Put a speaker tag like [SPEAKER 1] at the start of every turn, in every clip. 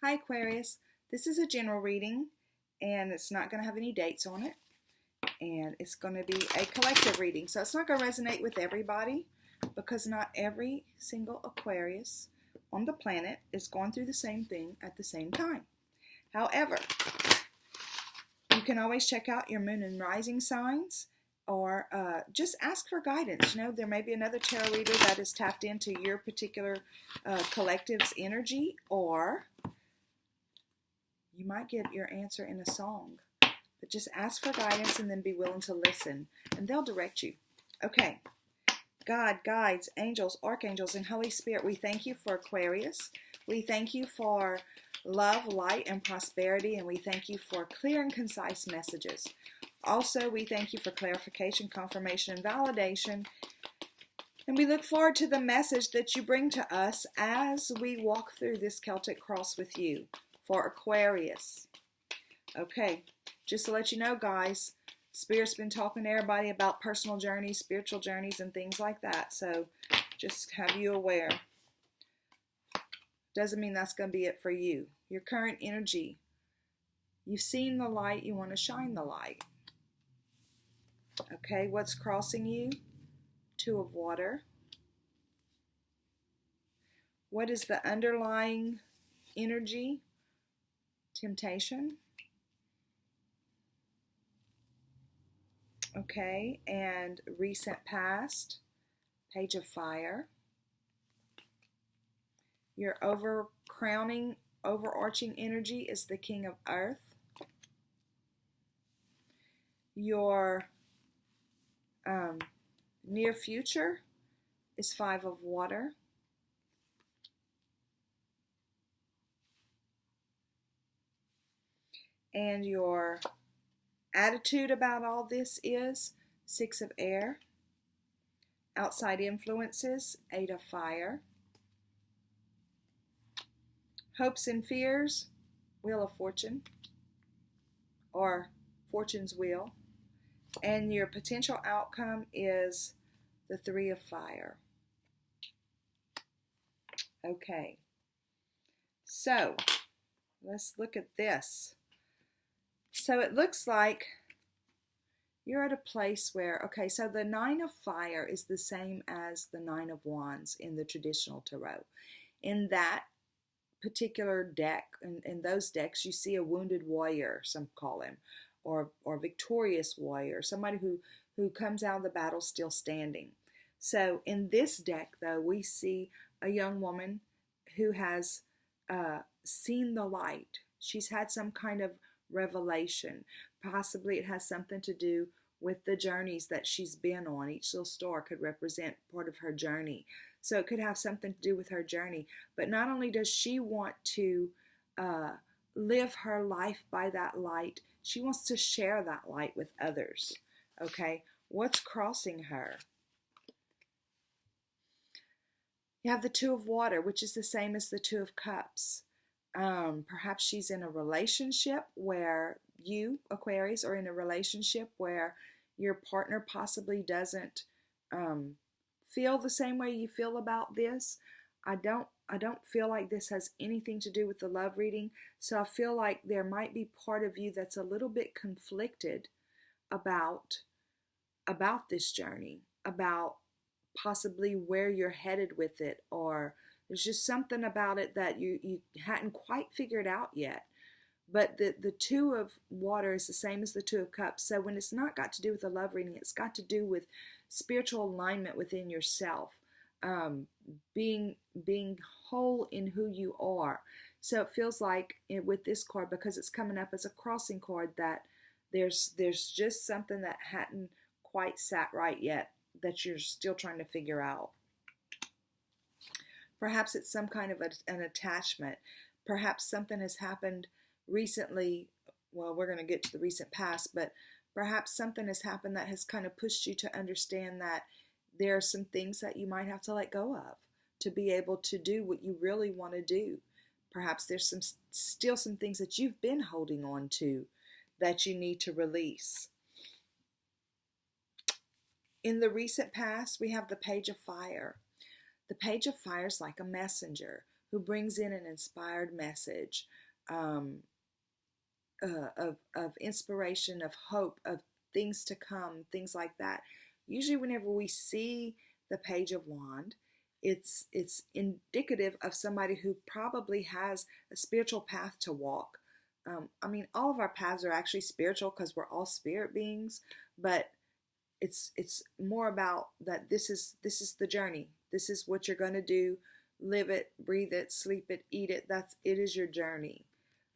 [SPEAKER 1] Hi Aquarius, this is a general reading and it's not going to have any dates on it, and it's going to be a collective reading, so it's not going to resonate with everybody because not every single Aquarius on the planet is going through the same thing at the same time. However, you can always check out your moon and rising signs, or just ask for guidance. There may be another tarot reader that is tapped into your particular collective's energy, or you might get your answer in a song. But just ask for guidance and then be willing to listen, and they'll direct you. Okay. God, guides, angels, archangels, and Holy Spirit, we thank you for Aquarius. We thank you for love, light, and prosperity, and we thank you for clear and concise messages. Also, we thank you for clarification, confirmation, and validation. And we look forward to the message that you bring to us as we walk through this Celtic cross with you for Aquarius. Okay, just to let you know, guys, Spirit's been talking to everybody about personal journeys, spiritual journeys, and things like that. So just have you aware. Doesn't mean that's going to be it for you. Your current energy. You've seen the light. You want to shine the light. Okay, what's crossing you? Two of water. What is the underlying energy? Temptation. Okay, and recent past, Page of Fire. Your overarching energy is the King of Earth. Your near future is Five of Water. And your attitude about all this is Six of Air. Outside influences, Eight of Fire. Hopes and fears, Wheel of Fortune, or Fortune's Wheel. And your potential outcome is the Three of Fire. Okay, so let's look at this. So it looks like you're at a place where, okay, so the Nine of Fire is the same as the Nine of Wands in the traditional tarot. In that particular deck, in those decks, you see a wounded warrior, some call him, or victorious warrior, somebody who comes out of the battle still standing. So in this deck, though, we see a young woman who has seen the light. She's had some kind of revelation. Possibly it has something to do with the journeys that she's been on. Each little star could represent part of her journey. So it could have something to do with her journey. But not only does she want to live her life by that light, she wants to share that light with others. Okay, what's crossing her? You have the Two of Water, which is the same as the Two of Cups. Perhaps she's in a relationship where you, Aquarius, are in a relationship where your partner possibly doesn't feel the same way you feel about this. I don't feel like this has anything to do with the love reading. So I feel like there might be part of you that's a little bit conflicted about this journey, about possibly where you're headed with it, or there's just something about it that you hadn't quite figured out yet. But the Two of Water is the same as the Two of Cups. So when it's not got to do with the love reading, it's got to do with spiritual alignment within yourself, being whole in who you are. So it feels like with this card, because it's coming up as a crossing card, that there's just something that hadn't quite sat right yet that you're still trying to figure out. Perhaps it's some kind of an attachment. Perhaps something has happened recently. Well, we're going to get to the recent past, but perhaps something has happened that has kind of pushed you to understand that there are some things that you might have to let go of to be able to do what you really want to do. Perhaps there's still some things that you've been holding on to that you need to release. In the recent past, we have the Page of Fire. The Page of Fire is like a messenger. who brings in an inspired message, um, of inspiration, of hope, of things to come, things like that. Usually, whenever we see the Page of Wand, it's indicative of somebody who probably has a spiritual path to walk. I mean, all of our paths are actually spiritual because we're all spirit beings, but it's more about that this is the journey. This is what you're going to do. Live it, breathe it, sleep it, eat it. It is your journey.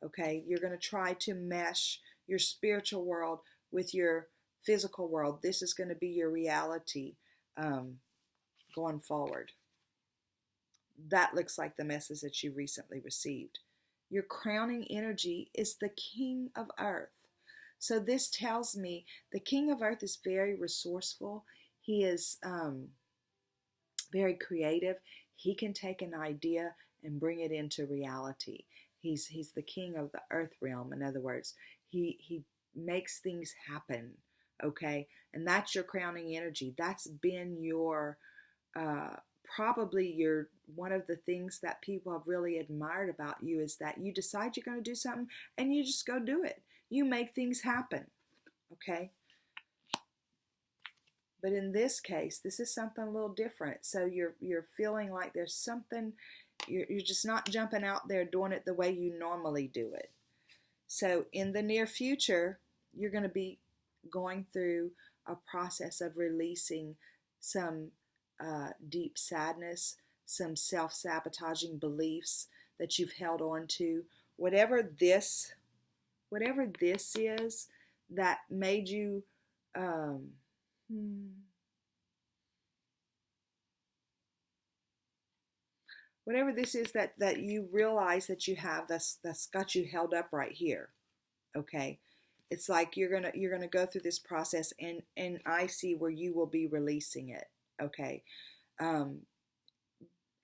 [SPEAKER 1] Okay, you're going to try to mesh your spiritual world with your physical world. This is going to be your reality going forward. That looks like the message that you recently received. Your crowning energy is the King of Earth. So this tells me the King of Earth is very resourceful. He is very creative. He can take an idea and bring it into reality. He's the king of the earth realm. In other words, he makes things happen. Okay, and that's your crowning energy. That's been your probably your one of the things that people have really admired about you is that you decide you're going to do something and you just go do it. You make things happen. Okay. But in this case, this is something a little different. So you're feeling like there's something, you're just not jumping out there doing it the way you normally do it. So in the near future, you're going to be going through a process of releasing some deep sadness, some self-sabotaging beliefs that you've held on to. Whatever this is that made you whatever this is that you realize that you have that's got you held up right here. Okay, it's like you're gonna go through this process, and I see where you will be releasing it. Okay, and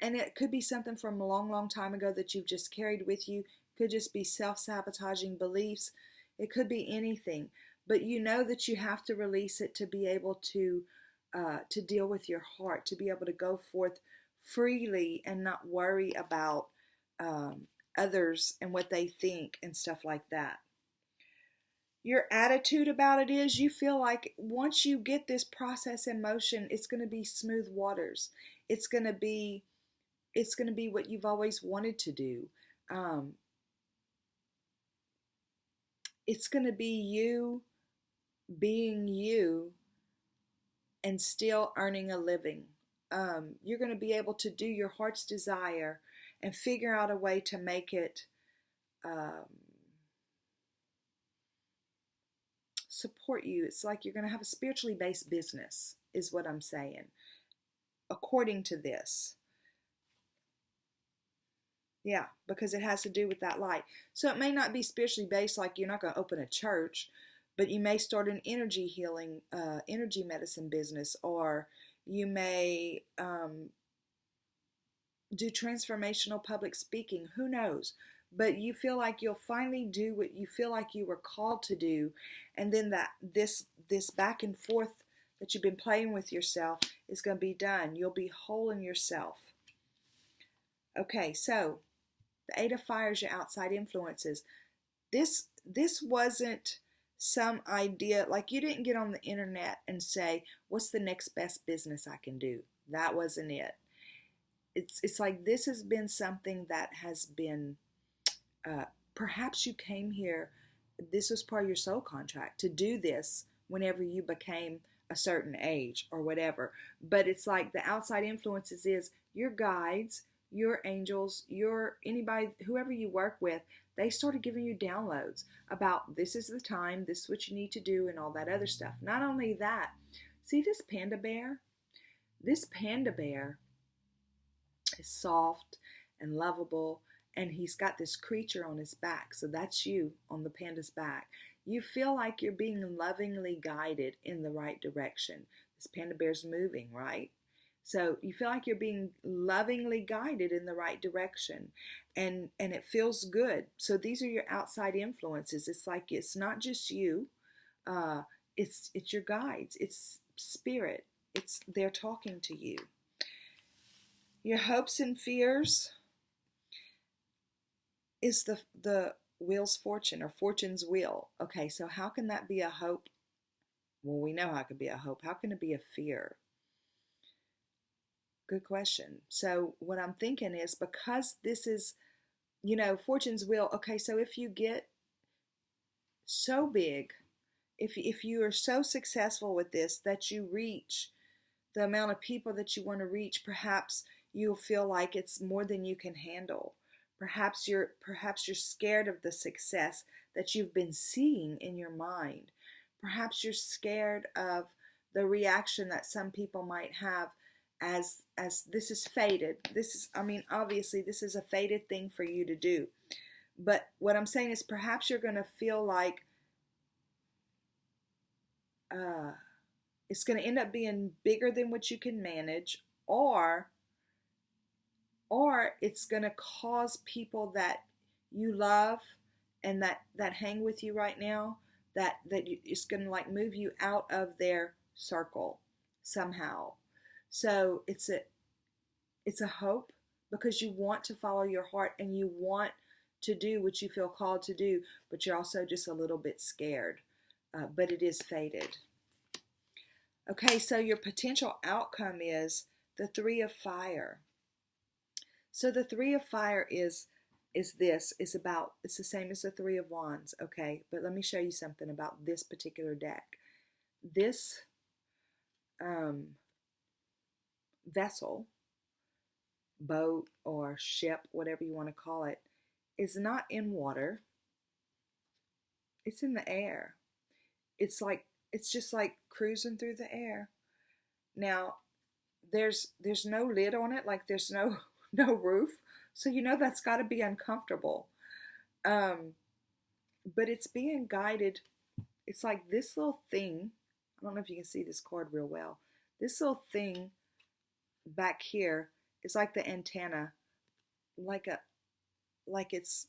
[SPEAKER 1] it could be something from a long time ago that you've just carried with you. Could just be self-sabotaging beliefs. It could be anything, but you know that you have to release it to be able to deal with your heart, to be able to go forth freely and not worry about others and what they think and stuff like that. Your attitude about it is you feel like once you get this process in motion, it's going to be smooth waters. It's going to be what you've always wanted to do. It's going to be you being you and still earning a living. You're going to be able to do your heart's desire and figure out a way to make it support you. It's like you're going to have a spiritually based business, is what I'm saying, according to this. Yeah, because it has to do with that light. So it may not be spiritually based, like you're not going to open a church, but you may start an energy healing, energy medicine business, or you may do transformational public speaking. Who knows? But you feel like you'll finally do what you feel like you were called to do, and then that this back and forth that you've been playing with yourself is going to be done. You'll be whole in yourself. Okay, so the Eight of Fires, your outside influences. This wasn't some idea, like you didn't get on the internet and say, what's the next best business I can do? That wasn't it. It's like this has been something that has been, perhaps you came here, this was part of your soul contract to do this whenever you became a certain age or whatever. But it's like the outside influences is your guides, your angels, your anybody, whoever you work with, they started giving you downloads about this is the time, this is what you need to do, and all that other stuff. Not only that, see this panda bear? This panda bear is soft and lovable, and he's got this creature on his back. So that's you on the panda's back. You feel like you're being lovingly guided in the right direction. This panda bear's moving, right? So you feel like you're being lovingly guided in the right direction, and it feels good. So these are your outside influences. It's like it's not just you. It's your guides. It's spirit. They're talking to you. Your hopes and fears. is the wheel's fortune, or fortune's wheel. Okay, so how can that be a hope? Well, we know how it could be a hope. How can it be a fear? Good question. So what I'm thinking is, because this is, fortune's wheel. Okay, so if you get so big, if you are so successful with this that you reach the amount of people that you want to reach, perhaps you'll feel like it's more than you can handle. Perhaps you're scared of the success that you've been seeing in your mind. Perhaps you're scared of the reaction that some people might have, as this is fated. Obviously this is a fated thing for you to do. But what I'm saying is, perhaps you're going to feel like it's going to end up being bigger than what you can manage, or it's going to cause people that you love and that hang with you right now, it's going to like move you out of their circle somehow. So it's a hope, because you want to follow your heart and you want to do what you feel called to do, but you're also just a little bit scared. But it is fated. Okay, so your potential outcome is the Three of Fire. So the Three of Fire is the same as the Three of Wands, okay? But let me show you something about this particular deck. This vessel, boat or ship, whatever you want to call it, is not in water. It's in the air. It's just like cruising through the air. Now, there's no lid on it, like there's no roof, so that's got to be uncomfortable. But it's being guided. It's like this little thing. I don't know if you can see this card real well. This little thing back here is like the antenna, like it's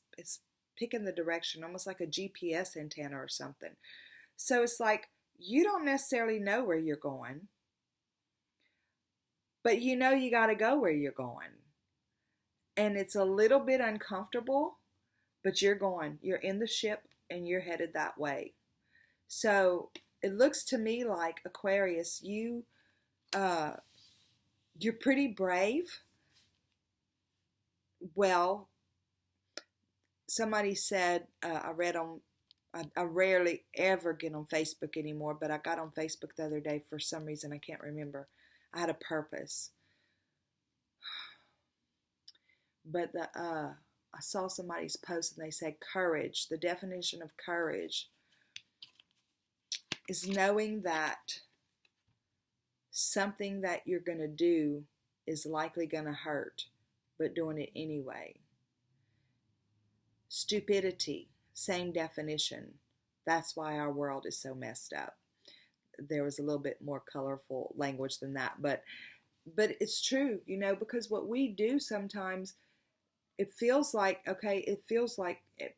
[SPEAKER 1] picking the direction, almost like a GPS antenna or something. So it's like you don't necessarily know where you're going, but you got to go where you're going. And it's a little bit uncomfortable, but you're going. You're in the ship and you're headed that way. So it looks to me like, Aquarius, you're pretty brave. Well, somebody said, I rarely ever get on Facebook anymore, but I got on Facebook the other day for some reason. I can't remember. I had a purpose. But I saw somebody's post and they said courage. The definition of courage is knowing that something that you're going to do is likely going to hurt, but doing it anyway. Stupidity, same definition. That's why our world is so messed up. There was a little bit more colorful language than that, but it's true, because what we do sometimes, it feels like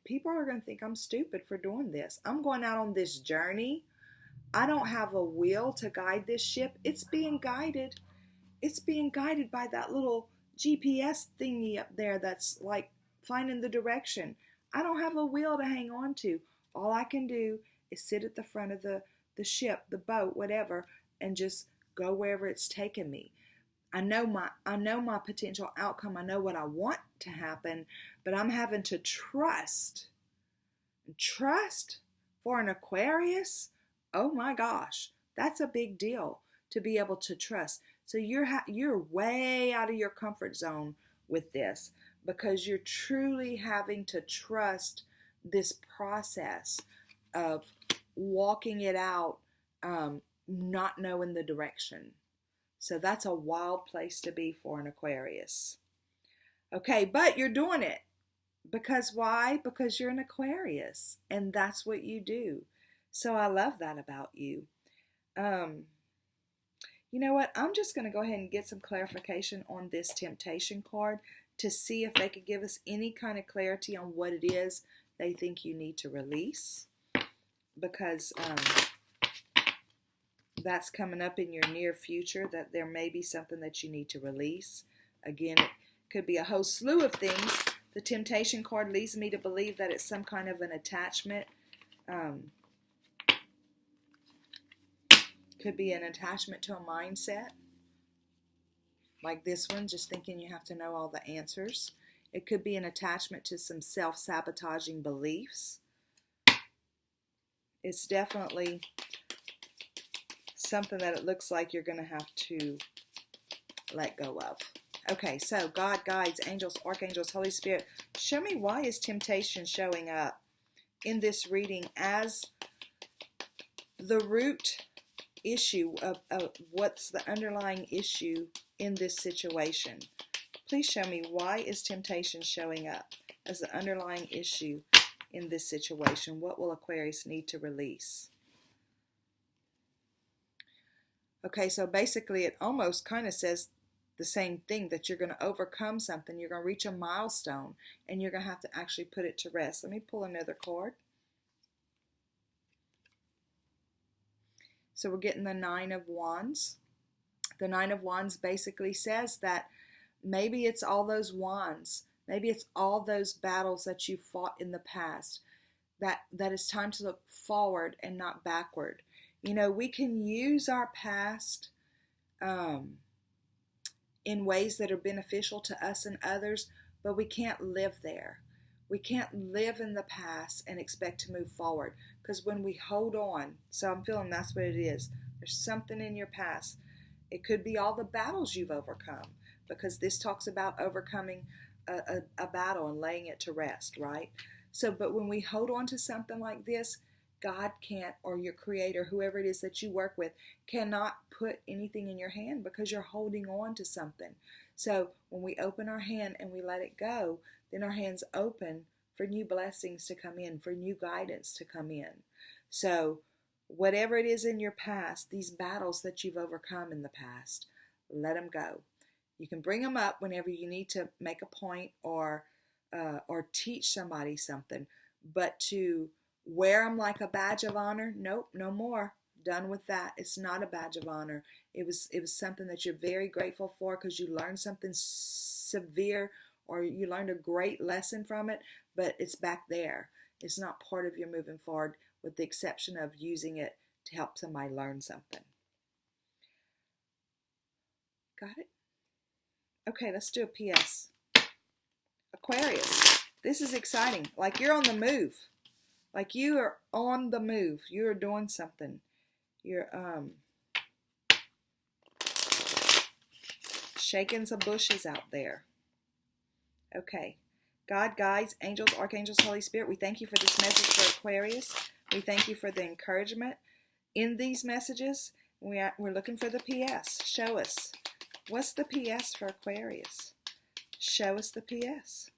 [SPEAKER 1] people are going to think I'm stupid for doing this. I'm going out on this journey. I don't have a wheel to guide this ship. It's being guided. It's being guided by that little GPS thingy up there that's like finding the direction. I don't have a wheel to hang on to. All I can do is sit at the front of the ship, the boat, whatever, and just go wherever it's taking me. I know my potential outcome. I know what I want to happen, but I'm having to trust. Trust for an Aquarius? Oh my gosh, that's a big deal, to be able to trust. So you're way out of your comfort zone with this, because you're truly having to trust this process of walking it out, not knowing the direction. So that's a wild place to be for an Aquarius. Okay, but you're doing it. Because why? Because you're an Aquarius, and that's what you do. So I love that about you. You know what? I'm just going to go ahead and get some clarification on this temptation card to see if they could give us any kind of clarity on what it is they think you need to release. Because that's coming up in your near future, that there may be something that you need to release. Again, it could be a whole slew of things, The temptation card leads me to believe that it's some kind of an attachment. Could be an attachment to a mindset. Like this one, just thinking you have to know all the answers. It could be an attachment to some self-sabotaging beliefs. It's definitely something that it looks like you're going to have to let go of. Okay, so God, guides, angels, archangels, Holy Spirit, show me, why is temptation showing up in this reading as the root issue of what's the underlying issue in this situation? Please show me, why is temptation showing up as the underlying issue in this situation? What will Aquarius need to release? Okay, so basically it almost kind of says the same thing, that you're going to overcome something. You're going to reach a milestone, and you're going to have to actually put it to rest. Let me pull another card. So we're getting the Nine of Wands. The Nine of Wands basically says that maybe it's all those wands. Maybe it's all those battles that you fought in the past. That it's time to look forward and not backward. You know, we can use our past in ways that are beneficial to us and others, but we can't live there. We can't live in the past and expect to move forward, because when we hold on, so I'm feeling that's what it is. There's something in your past. It could be all the battles you've overcome, because this talks about overcoming a battle and laying it to rest, right? So, but when we hold on to something like this, God can't, or your creator, whoever it is that you work with, cannot put anything in your hand because you're holding on to something. So when we open our hand and we let it go, then our hand's open for new blessings to come in, for new guidance to come in. So whatever it is in your past, these battles that you've overcome in the past, let them go. You can bring them up whenever you need to make a point or teach somebody something, but to wear them like a badge of honor, nope, no more. Done with that. It's not a badge of honor. It was something that you're very grateful for because you learned something severe, or you learned a great lesson from it, but it's back there. It's not part of your moving forward, with the exception of using it to help somebody learn something. Got it? Okay, let's do a PS. Aquarius, this is exciting. Like you're on the move. Like you are on the move. You're doing something. You're shaking some bushes out there. Okay. God, guides, angels, archangels, Holy Spirit, we thank you for this message for Aquarius. We thank you for the encouragement in these messages. We're looking for the PS. Show us. What's the PS for Aquarius? Show us the PS.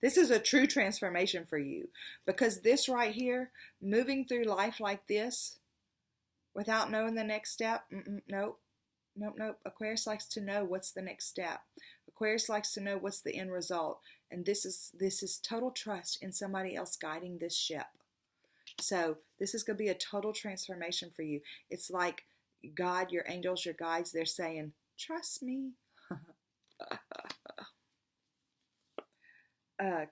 [SPEAKER 1] This is a true transformation for you, because this right here, moving through life like this without knowing the next step, nope. Aquarius likes to know what's the next step. Aquarius likes to know what's the end result, and this is total trust in somebody else guiding this ship. So this is going to be a total transformation for you. It's like God, your angels, your guides, they're saying, trust me.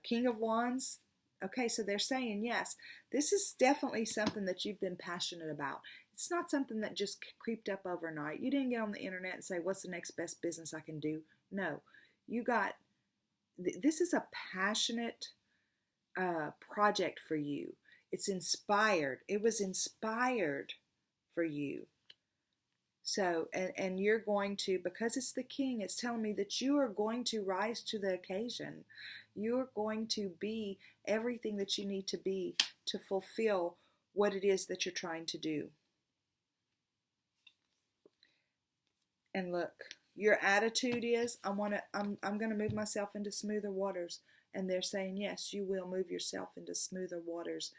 [SPEAKER 1] King of Wands. Okay, so they're saying, yes, this is definitely something that you've been passionate about. It's not something that just creeped up overnight. You didn't get on the internet and say, what's the next best business I can do? No, you got, this is a passionate project for you. It's inspired. It was inspired for you. So, and you're going to, because it's the king, it's telling me that you are going to rise to the occasion. You're going to be everything that you need to be to fulfill what it is that you're trying to do. And look, your attitude is, I'm going to move myself into smoother waters. And they're saying, yes, you will move yourself into smoother waters.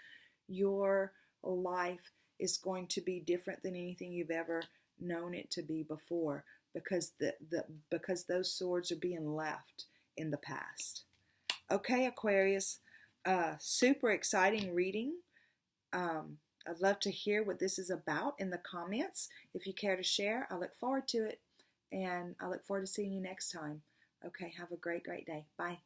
[SPEAKER 1] Your life is going to be different than anything you've ever known it to be before, because because those swords are being left in the past. Okay, Aquarius, super exciting reading. I'd love to hear what this is about in the comments. If you care to share, I look forward to it. And I look forward to seeing you next time. Okay, have a great, great day. Bye.